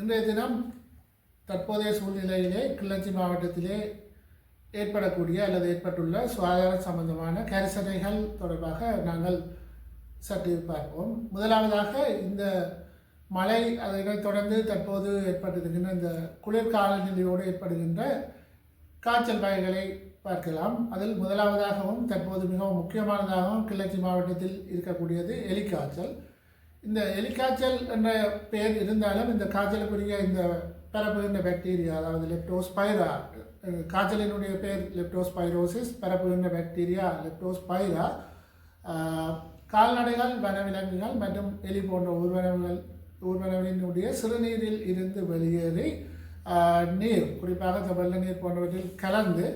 இன்றைய தினம் தற்போதைய சூழ்நிலையிலே கிளிநொச்சி மாவட்டத்திலே ஏற்படக்கூடிய அல்லது ஏற்பட்டுள்ள சுகாதார சம்பந்தமான கரிசனைகள் தொடர்பாக நாங்கள் சற்று பார்ப்போம். முதலாவதாக இந்த மழை அதைத் தொடர்ந்து தற்போது ஏற்பட்டிருக்கின்ற இந்த குளிர்கால நிலையோடு ஏற்படுகின்ற காய்ச்சல் வகைகளை பார்க்கலாம். அதில் முதலாவதாகவும் தற்போது மிகவும் முக்கியமானதாகவும் கிளிநொச்சி மாவட்டத்தில் இருக்கக்கூடியது எலிக்காய்ச்சல். இந்த எலிக்காய்ச்சல் என்ற பெயர் இருந்தாலும் இந்த காய்ச்சலுக்குரிய இந்த பரப்புகின்ற பாக்டீரியா, அதாவது லெப்டோஸ்பைரா, காய்ச்சலினுடைய பெயர் லெப்டோஸ்பைரோசிஸ், பரப்புகின்ற பாக்டீரியா லெப்டோஸ்பைரா, கால்நடைகள், வனவிலங்குகள் மற்றும் எலி போன்ற ஊர்வனவினுடைய சிறுநீரில் இருந்து வெளியேறி நீர், குறிப்பாக இந்த வெள்ள நீர் போன்றவற்றில் கலந்து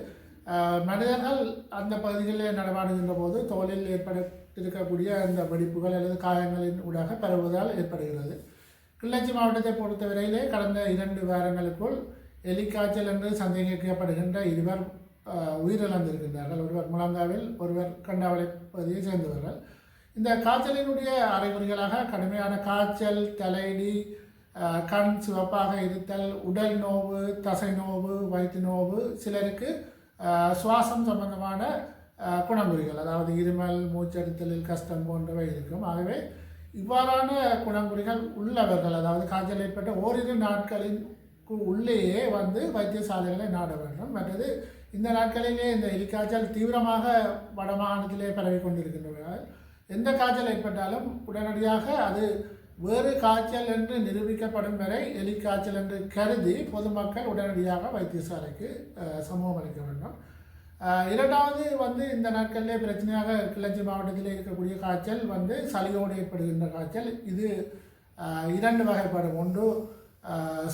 மனிதர்கள் அந்த பகுதிகளில் நடமாடுகின்ற போது தோலில் ஏற்பட்டிருக்கக்கூடிய அந்த வெடிப்புகள் அல்லது காயங்களின் ஊடாக பரவுவதால் ஏற்படுகிறது. கிளிநொச்சி மாவட்டத்தை பொறுத்தவரையிலே கடந்த 2 வாரங்களுக்குள் எலிக்காய்ச்சல் என்று சந்தேகிக்கப்படுகின்ற 2 உயிரிழந்திருக்கின்றார்கள். ஒருவர் முழங்காவில், ஒருவர் கண்டாவளை பகுதியை சேர்ந்தவர்கள். இந்த காய்ச்சலினுடைய அறிகுறிகளாக கடுமையான காய்ச்சல், தலையிடி, கண் சிவப்பாக இருத்தல், உடல் நோவு, தசை நோவு, வயிற்று நோவு, சிலருக்கு சுவாசம் சம்பந்தமான குணங்குறிகள், அதாவது இருமல், மூச்செடுத்தலில் கஷ்டம் போன்றவை இருக்கும். ஆகவே இவ்வாறான குணங்குறிகள் உள்ளவர்கள், அதாவது காய்ச்சல் ஏற்பட்ட ஓரிரு நாட்களின் உள்ளேயே வைத்தியசாலைகளை நாட வேண்டும். மற்றது இந்த நாட்களிலே இந்த எலிக்காய்ச்சல் தீவிரமாக வடமாகாணத்திலே பரவி கொண்டிருக்கின்றவர்கள் எந்த காய்ச்சல் ஏற்பட்டாலும் உடனடியாக அது வேறு காய்ச்சல் என்று நிரூபிக்கப்படும் வரை எலிக்காய்ச்சல் என்று கருதி பொதுமக்கள் உடனடியாக வைத்தியசாலைக்கு சமூகம் அளிக்க வேண்டும். இரண்டாவது இந்த நாட்களிலே பிரச்சனையாக கிளிநொச்சி மாவட்டத்தில் இருக்கக்கூடிய காய்ச்சல் சளியோடு ஏற்படுகின்ற காய்ச்சல். இது 2 வகைப்படும். ஒன்று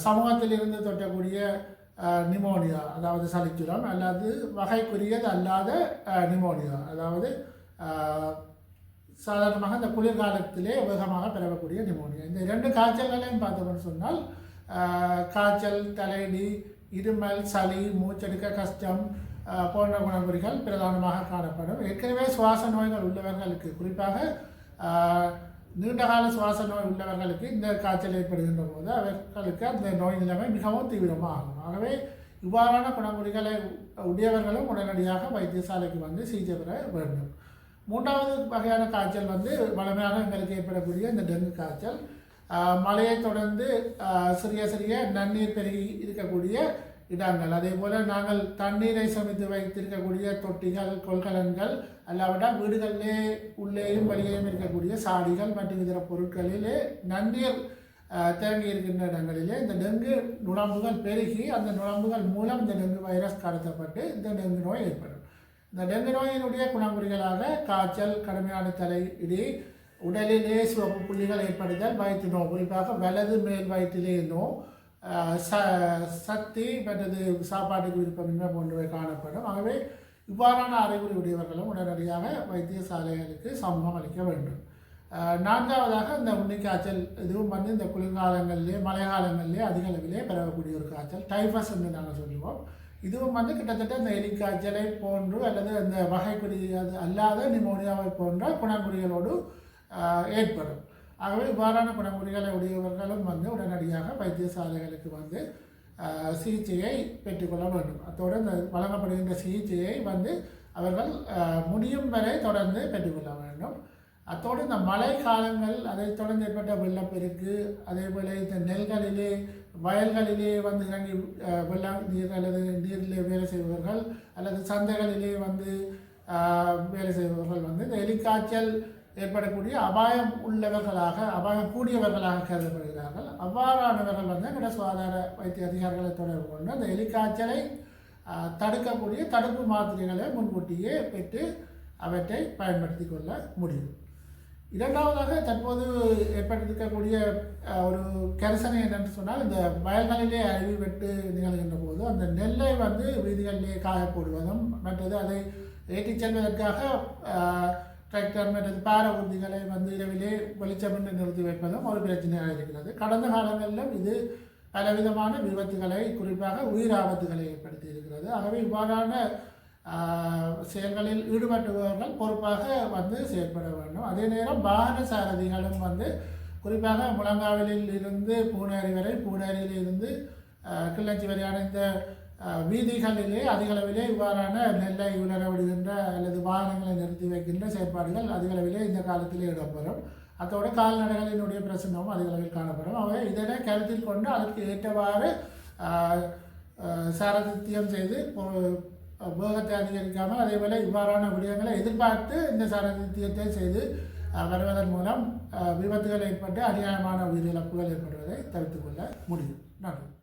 சமூகத்திலிருந்து தொட்டக்கூடிய நிமோனியா, அதாவது சளிச்சுரம், அல்லது வகைக்குரியது அல்லாத நிமோனியா, அதாவது சாதாரணமாக இந்த குளிர்காலத்திலே வேகமாக பரவக்கூடிய நிமோனியா. இந்த 2 காய்ச்சல்களையும் பார்த்தோம்னு சொன்னால் காய்ச்சல், தலையடி, இருமல், சளி, மூச்செடுக்க கஷ்டம் போன்ற குணங்குறிகள் பிரதானமாக காணப்படும். ஏற்கனவே சுவாச நோய்கள் உள்ளவர்களுக்கு, குறிப்பாக நீண்டகால சுவாச நோய் உள்ளவர்களுக்கு இந்த காய்ச்சல் ஏற்படுகின்ற போது அவர்களுக்கு அந்த நோய் நிலைமை மிகவும் தீவிரமாகும். ஆகவே இவ்வாறான குணங்குறிகளை உடையவர்களும் உடனடியாக வைத்தியசாலைக்கு சிகிச்சை பெற வேண்டும். 3வது வகையான காய்ச்சல் வழமையாக எங்களுக்கு ஏற்படக்கூடிய இந்த டெங்கு காய்ச்சல். மழையை தொடர்ந்து சிறிய சிறிய நன்னீர் பெருகி இருக்கக்கூடிய இடங்கள், அதே போல் நாங்கள் தண்ணீரை சமைத்து வைத்திருக்கக்கூடிய தொட்டிகள், கொள்கலன்கள், அல்லாவிட்டால் வீடுகளிலே உள்ளேயும் வெளியேயும் இருக்கக்கூடிய சாடிகள் மற்றும் இதர பொருட்களிலே நன்னீர் தேங்கி இருக்கின்ற இடங்களிலே இந்த டெங்கு நுழம்புகள் பெருகி அந்த நுழம்புகள் மூலம் இந்த டெங்கு வைரஸ் கடத்தப்பட்டு இந்த டெங்கு நோய் ஏற்படும். இந்த டெங்கு நோயினுடைய குணங்குறிகளாக காய்ச்சல், கடுமையான தலையிடி, உடலிலே சிவப்பு புள்ளிகள் ஏற்படுதல், வயிற்று நோய், குறிப்பாக வலது மேல் வயிற்றிலே நோய், சக்தி மற்றது சாப்பாட்டுக்கு விருப்பமின்மை போன்றவை காணப்படும். ஆகவே இவ்வாறான அறிகுறி உடையவர்களும் உடனடியாக வைத்தியசாலைகளுக்கு சமூகம் அளிக்க வேண்டும். 4வதாக இந்த உன்னிக்காய்ச்சல். இதுவும் இந்த குளிர்காலங்களிலே, மழை காலங்களிலே அதிக அளவிலே பரவக்கூடிய ஒரு காய்ச்சல், டைஃபஸ் என்று நாங்கள் சொல்லுவோம். இதுவும் கிட்டத்தட்ட இந்த எலிக்காய்ச்சலை போன்று அல்லது அந்த வகைக்குறியது அல்லாத நிமோனியாவை போன்ற குணங்குறிகளோடு ஏற்படும். ஆகவே இவ்வாறான குணங்குறிகளை உடையவர்களும் உடனடியாக வைத்தியசாலைகளுக்கு சிகிச்சையை பெற்றுக்கொள்ள வேண்டும். அத்தோடு இந்த வழங்கப்படுகின்ற சிகிச்சையை அவர்கள் முடியும் வரை தொடர்ந்து பெற்றுக்கொள்ள வேண்டும். அத்தோடு இந்த மழை காலங்கள், அதை தொடர்ந்து ஏற்பட்ட வெள்ளப்பெருக்கு, அதே போல் இந்த நெல்களிலே, வயல்களிலே இறங்கி வெள்ள நீர் அல்லது நீரிலே வேலை செய்பவர்கள் அல்லது சந்தைகளிலே வேலை செய்பவர்கள் இந்த எலிக்காய்ச்சல் ஏற்படக்கூடிய அபாயம் உள்ளவர்களாக, அபாயம் கூடியவர்களாக கருதப்படுகிறார்கள். அவ்வாறானவர்கள் எங்களோட சுகாதார வைத்திய அதிகாரிகளை தொடர்பு கொண்டு அந்த எலிக்காய்ச்சலை தடுக்கக்கூடிய தடுப்பு மாத்திரைகளை முன்கூட்டியே பெற்று அவற்றை பயன்படுத்தி கொள்ள முடியும். இரண்டாவதாக தற்போது ஏற்பட்டிருக்கக்கூடிய ஒரு கரிசனை என்னென்று சொன்னால், இந்த வயல்களிலே அழிவு வெட்டு நிகழ்கின்ற போது அந்த நெல்லை வீதிகளிலே காயப்போடுவதும், மற்றது அதை ஏற்றிச் செல்வதற்காக டிராக்டர் மற்றது பார ஊர்திகளை இரவிலே வெளிச்சமின்றி நிறுத்தி வைப்பதும் ஒரு பிரச்சனையாக இருக்கிறது. கடந்த காலங்களிலும் இது பலவிதமான விபத்துகளை, குறிப்பாக உயிர் ஆபத்துகளை ஏற்படுத்தி இருக்கிறது. ஆகவே இவ்வாறான செயல்களில் ஈடுபட்டுபவர்கள் பொறுப்பாக செயல்பட வேண்டும். அதே நேரம் வாகன சாரதிகளும் குறிப்பாக முழங்காவிலில் இருந்து பூனேரி வரை, பூனேரியில் இருந்து கிள்ளச்சி வரையான இந்த வீதிகளிலே அதிகளவிலே இவ்வாறான நெல்லை உலர விடுகின்ற அல்லது வாகனங்களை நிறுத்தி வைக்கின்ற செயற்பாடுகள் அதிகளவிலே இந்த காலத்திலே இடம்பெறும். அதோட கால்நடைகளினுடைய பிரச்சனமும் அதிகளவில் காணப்படும். அவை இதனை கருத்தில் கொண்டு அதற்கு ஏற்றவாறு சாரதித்தியம் செய்து வேகத்தை அதிகரிக்காமல் அதேபோல் இவ்வாறான விடயங்களை எதிர்பார்த்து இந்த சாரதித்தியத்தை செய்து வருவதன் மூலம் விபத்துகள் ஏற்பட்டு அதிகமான உயிரிழப்புகள் ஏற்படுவதை தவிர்த்து கொள்ள முடியும். நன்றி.